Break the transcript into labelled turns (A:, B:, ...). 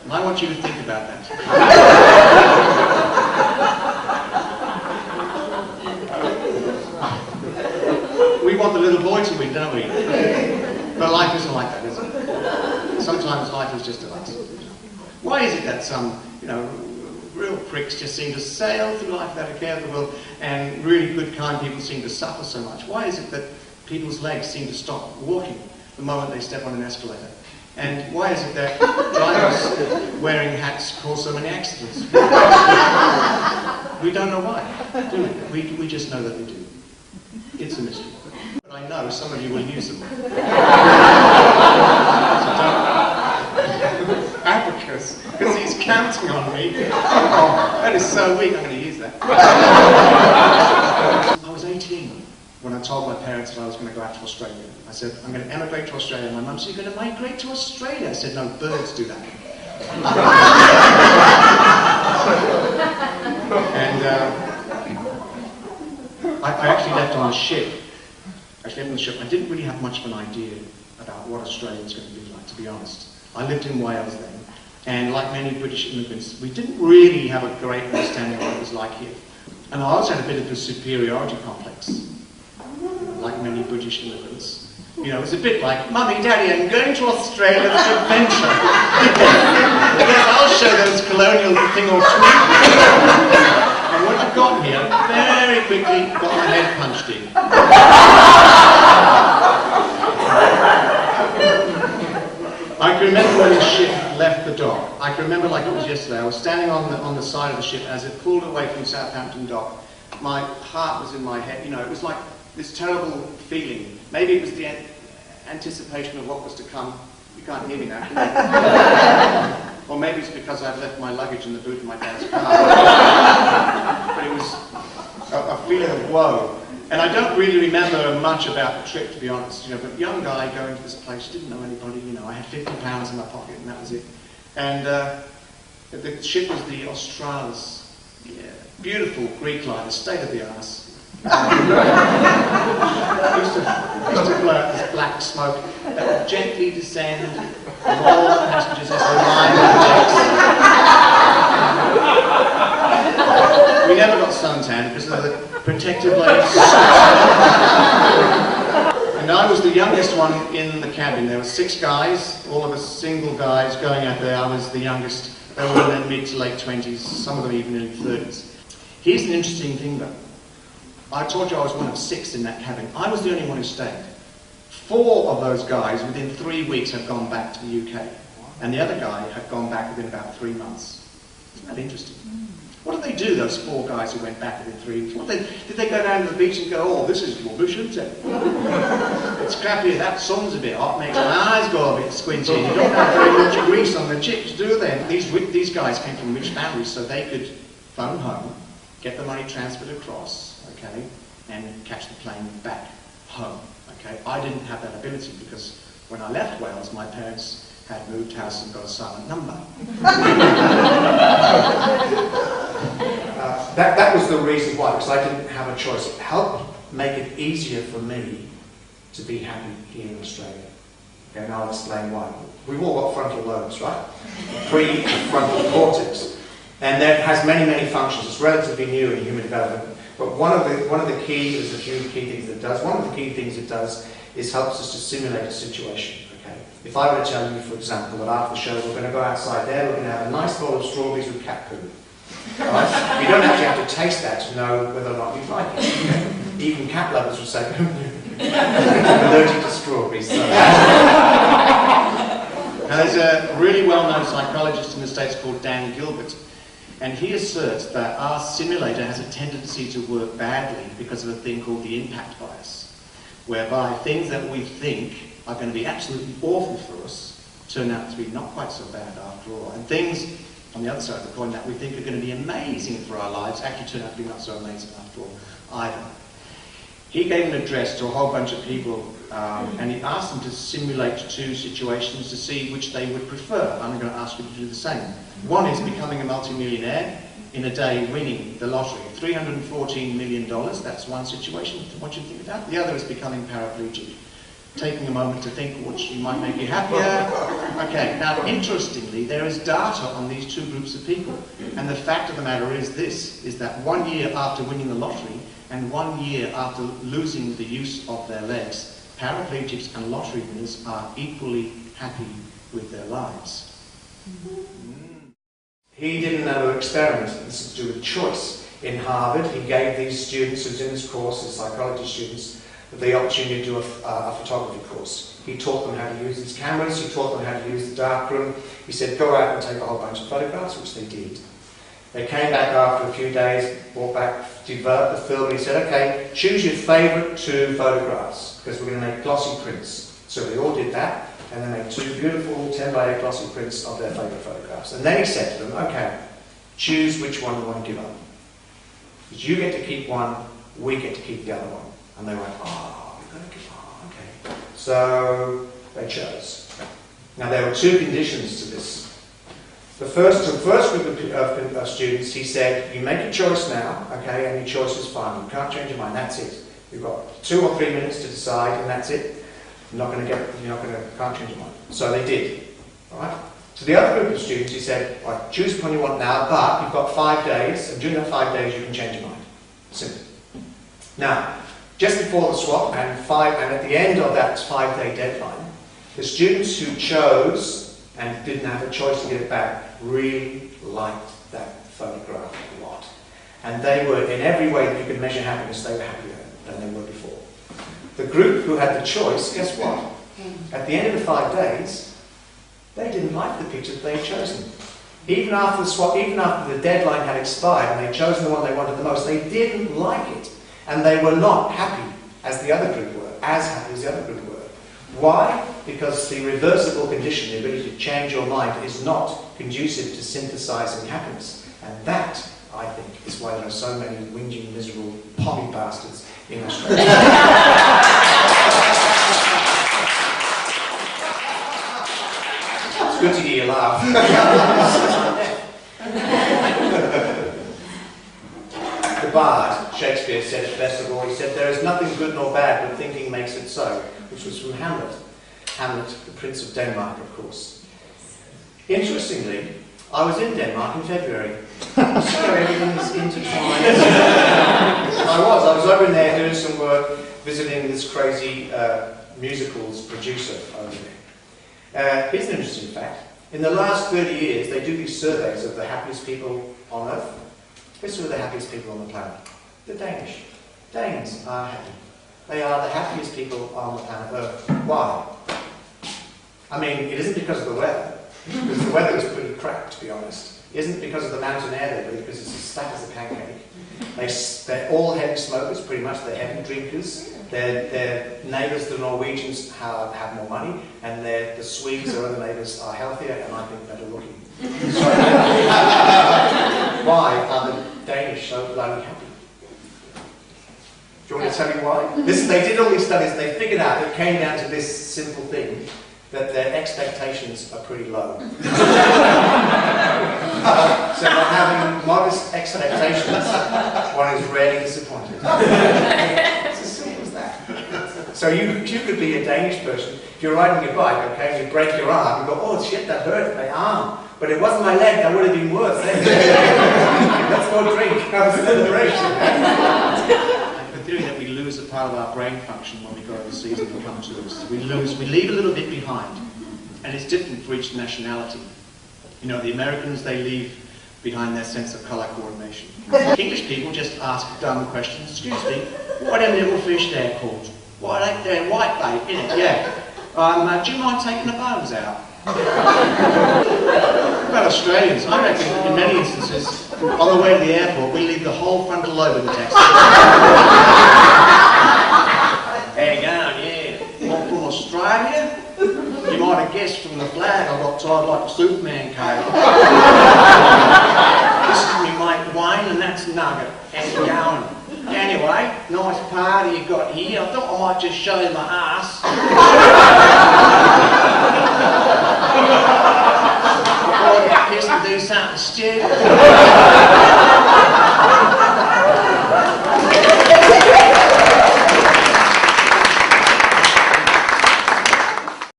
A: And I want you to think about that. We want the little boy to win, don't we? But life isn't like that, is it? Sometimes life is just a us. Why is it that some, real pricks just seem to sail through life without a care of the world, and really good, kind people seem to suffer so much? Why is it that people's legs seem to stop walking the moment they step on an escalator? And why is it that drivers wearing hats cause so many accidents? We don't know why, do we? We just know that they do. It's a mystery. But I know some of you will use them. Abacus, because he's counting on me. Oh, that is so weak, I'm going to use that. I was 18 when I told my parents that I was going to go out to Australia. I said, I'm going to emigrate to Australia. My mum said, you're going to migrate to Australia? I said, no, birds do that. And I actually left on a ship. I didn't really have much of an idea about what Australia was going to be like, to be honest. I lived in Wales then, and like many British immigrants, we didn't really have a great understanding of what it was like here. And I also had a bit of a superiority complex, like many British immigrants. It was a bit like, Mummy, Daddy, I'm going to Australia, it's an adventure. Yes, I'll show those colonial thing or tweet. And when I got here, very quickly got my head punched in. I can remember when the ship left the dock. I can remember like it was yesterday. I was standing on the side of the ship as it pulled away from Southampton dock. My heart was in my head. It was like this terrible feeling. Maybe it was the anticipation of what was to come. You can't hear me now, can you? Or maybe it's because I've left my luggage in the boot of my dad's car. But it was a feeling of woe. And I don't really remember much about the trip, to be honest. But young guy going to this place, didn't know anybody. I had £50 in my pocket, and that was it. And the ship was the Australis. Yeah, beautiful Greek liner, state of the art. Used to blow out this black smoke that would gently descend from all the passengers as they lined the decks. We never got suntan because of the protective layers. And I was the youngest one in the cabin. There were 6 guys, all of us single guys going out there. I was the youngest. They were in their mid to late 20s, some of them even in their 30s. Here's an interesting thing though. I told you I was one of 6 in that cabin. I was the only one who stayed. 4 of those guys within 3 weeks had gone back to the UK. And the other guy had gone back within about 3 months. Isn't that interesting? What did they do, those 4 guys who went back within 3 weeks? Did they go down to the beach and go, oh, this is rubbish, isn't it? It's crappy, that sun's a bit hot, makes my eyes go a bit squinty. You don't have very much grease on the chips, do they? These guys came from rich families, so they could phone home, get the money transferred across, okay, and catch the plane back home, okay? I didn't have that ability because when I left Wales, my parents had moved house and got a silent number. That was the reason why, because I didn't have a choice. It helped make it easier for me to be happy here in Australia. Okay, and I'll explain why. We've all got frontal lobes, right? Prefrontal cortex. And that has many, many functions. It's relatively new in human development. But one of the key, there's a few key things it does. One of the key things it does is helps us to simulate a situation. Okay? If I were to tell you, for example, that after the show we're going to go outside there, we're going to have a nice bowl of strawberries with cat poo. Right? You don't actually have to taste that to know whether or not you like it. Okay? Even cat lovers would say, I'm allergic to strawberries. So. Now there's a really well-known psychologist in the States called Dan Gilbert. And he asserts that our simulator has a tendency to work badly because of a thing called the impact bias, whereby things that we think are going to be absolutely awful for us turn out to be not quite so bad after all. And things on the other side of the coin that we think are going to be amazing for our lives actually turn out to be not so amazing after all either. He gave an address to a whole bunch of people and he asked them to simulate 2 situations to see which they would prefer. I'm going to ask you to do the same. One is becoming a multimillionaire in a day, winning the lottery. $314 million, that's one situation I want you to think about. The other is becoming paraplegic. taking a moment to think which might make you happier. Okay, now interestingly, there is data on these two groups of people. And the fact of the matter is this, is that 1 year after winning the lottery and 1 year after losing the use of their legs, paraplegics and lottery winners are equally happy with their lives.
B: He did another experiment, this is to do with choice. In Harvard, he gave these students who's in his course, his psychology students, the opportunity to do a photography course. He taught them how to use these cameras, he taught them how to use the darkroom. He said, go out and take a whole bunch of photographs, which they did. They came back after a few days, brought back, developed the film, and he said, okay, choose your favourite 2 photographs, because we're going to make glossy prints. So they all did that, and they made 2 beautiful 10 by 8 glossy prints of their favourite photographs. And then he said to them, okay, choose which one you want to give up. Because you get to keep one, we get to keep the other one. And they went, oh, we're going to give, oh, okay. So they chose. Now there were 2 conditions to this. The first group of students, he said, you make your choice now, okay, and your choice is fine. You can't change your mind, that's it. You've got 2 or 3 minutes to decide, and that's it. Can't change your mind. So they did. All right? To the other group of students, he said, right, choose which one you want now, but you've got 5 days, and during that 5 days you can change your mind. Simple. Now, just before the swap, and at the end of that 5-day deadline, the students who chose and didn't have a choice to get it back really liked that photograph a lot. And they were, in every way that you could measure happiness, they were happier than they were before. The group who had the choice, guess what? At the end of the 5 days, they didn't like the picture that they had chosen. Even after the swap, even after the deadline had expired and they'd chosen the one they wanted the most, they didn't like it. And they were not happy as the other group were, as happy as the other group were. Why? Because the reversible condition, the ability to change your mind, is not conducive to synthesizing happiness. And that, I think, is why there are so many whinging, miserable, pommy bastards in Australia. It's good to hear you laugh. The bard, Shakespeare, said it best of all. He said, there is nothing good nor bad, but thinking makes it so, which was from Hamlet. Hamlet, the Prince of Denmark, of course. Interestingly, I was in Denmark in February. So everything is intertwined. I was over there doing some work, visiting this crazy musicals producer over there. Here's an interesting fact. In the last 30 years, they do these surveys of the happiest people on Earth. Guess who are the happiest people on the planet? The Danish. Danes are happy. They are the happiest people on the planet Earth. Why? I mean, it isn't because of the weather, because the weather is pretty crap, to be honest. It isn't because of the mountain air they breathe, because it's as flat as a pancake. They're all heavy smokers, pretty much. They're heavy drinkers. Their neighbours, the Norwegians, have more money, and the Swedes, their other neighbours, are healthier and I think better looking. So, why are the Danish so bloody happy? Do you want me to tell you why? They did all these studies and they figured out, it came down to this simple thing, that their expectations are pretty low. So by having modest expectations, one is rarely disappointed. It's as simple as that. So you could be a Danish person, if you're riding your bike, okay, and you break your arm, you go, oh shit, that hurt my arm. But it wasn't my leg, that would have been worse. Let's go drink, have a celebration.
A: The theory that we lose a part of our brain function when we go overseas and come to us. We leave a little bit behind. And it's different for each nationality. You know, the Americans, they leave behind their sense of colour coordination. English people just ask dumb questions. Excuse me, what are them little fish there called? Why are they white bait, innit? Yeah. Do you mind taking the bones out? Well, Australians, I reckon in many instances, on the way to the airport, we leave the whole frontal lobe of the taxi. There you go, yeah. I'm from Australia. You might have guessed from the flag I got tied like a Superman cape. This is me mate Wayne and that's Nugget. How's it going? Anyway, nice party you got here. I thought I might just show you my ass.